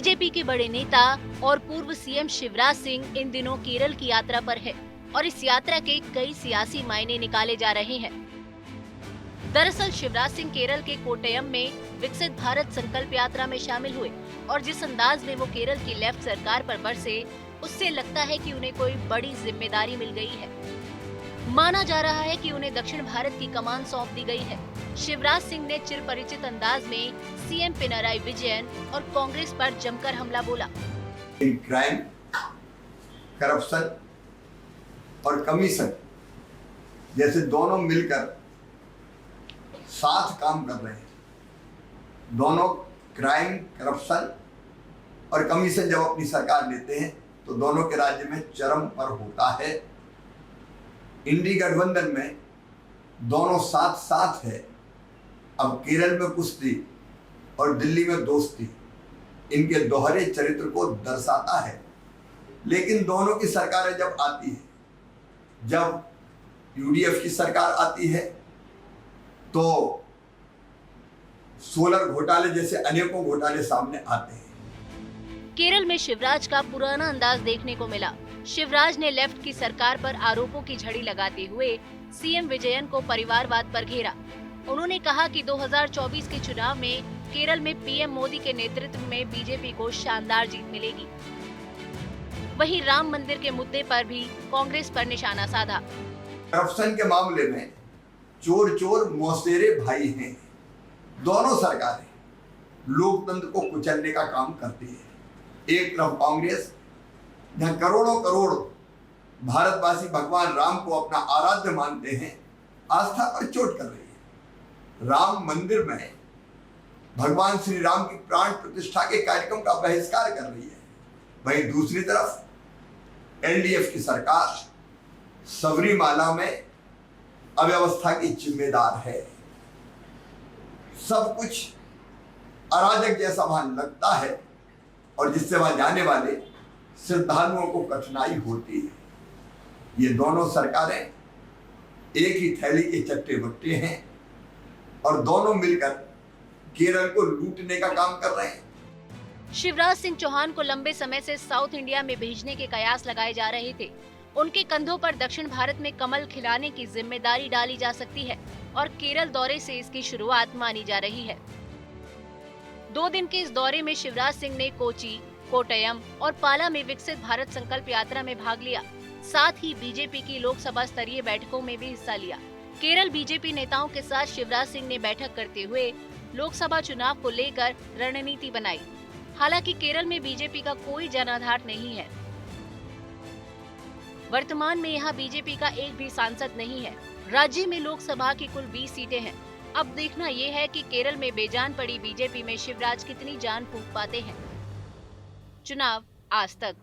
BJP के बड़े नेता और पूर्व सीएम शिवराज सिंह इन दिनों केरल की यात्रा पर है और इस यात्रा के कई सियासी मायने निकाले जा रहे हैं। दरअसल शिवराज सिंह केरल के कोट्टयम में विकसित भारत संकल्प यात्रा में शामिल हुए और जिस अंदाज में वो केरल की लेफ्ट सरकार पर बरसे, उससे लगता है कि उन्हें कोई बड़ी जिम्मेदारी मिल गई है। माना जा रहा है कि उन्हें दक्षिण भारत की कमान सौंप दी गई है। शिवराज सिंह ने चिरपरिचित अंदाज में सीएम पिनराई विजयन और कांग्रेस पर जमकर हमला बोला। क्राइम, करप्शन और कमीशन जैसे दोनों मिलकर साथ काम कर रहे हैं। दोनों क्राइम, करप्शन और कमीशन जब अपनी सरकार लेते हैं तो दोनों के राज्य में चरम पर होता है। इंडी गठबंधन में दोनों साथ साथ है। अब केरल में कुश्ती और दिल्ली में दोस्ती इनके दोहरे चरित्र को दर्शाता है। लेकिन दोनों की सरकारें जब आती है, जब यूडीएफ की सरकार आती है तो सोलर घोटाले जैसे अनेकों घोटाले सामने आते हैं। केरल में शिवराज का पुराना अंदाज देखने को मिला। शिवराज ने लेफ्ट की सरकार पर आरोपों की झड़ी लगाते हुए सीएम विजयन को परिवारवाद पर घेरा। उन्होंने कहा कि 2024 के चुनाव में केरल में पीएम मोदी के नेतृत्व में बीजेपी को शानदार जीत मिलेगी। वहीं राम मंदिर के मुद्दे पर भी कांग्रेस पर निशाना साधा। करप्शन के मामले में चोर चोर मौसेरे भाई हैं। दोनों सरकारें लोकतंत्र को कुचलने का काम करती है। एक तरफ कांग्रेस जहां करोड़ों करोड़ भारतवासी भगवान राम को अपना आराध्य मानते हैं, आस्था पर चोट कर रही है। राम मंदिर में भगवान श्री राम की प्राण प्रतिष्ठा के कार्यक्रम का बहिष्कार कर रही है। वहीं दूसरी तरफ एलडीएफ की सरकार सबरीमाला में अव्यवस्था की जिम्मेदार है। सब कुछ अराजक जैसा वहां लगता है और जिससे वहां जाने वाले श्रद्धालुओं को कठिनाई होती है। ये दोनों सरकारें एक ही थैली के चट्टे बट्टे हैं और दोनों मिलकर केरल को लूटने का काम कर रहे हैं। शिवराज सिंह चौहान को लंबे समय से साउथ इंडिया में भेजने के कयास लगाए जा रहे थे। उनके कंधों पर दक्षिण भारत में कमल खिलाने की जिम्मेदारी डाली जा सकती है और केरल दौरे से इसकी शुरुआत मानी जा रही है। 2 दिन के इस दौरे में शिवराज सिंह ने कोची, कोट्टयम और पाला में विकसित भारत संकल्प यात्रा में भाग लिया। साथ ही बीजेपी की लोकसभा स्तरीय बैठकों में भी हिस्सा लिया। केरल बीजेपी नेताओं के साथ शिवराज सिंह ने बैठक करते हुए लोकसभा चुनाव को लेकर रणनीति बनाई। हालांकि केरल में बीजेपी का कोई जनाधार नहीं है। वर्तमान में यहाँ बीजेपी का एक भी सांसद नहीं है। राज्य में लोकसभा की कुल 20 सीटें हैं। अब देखना ये है कि केरल में बेजान पड़ी बीजेपी में शिवराज कितनी जान फूंक पाते हैं। चुनाव आज तक।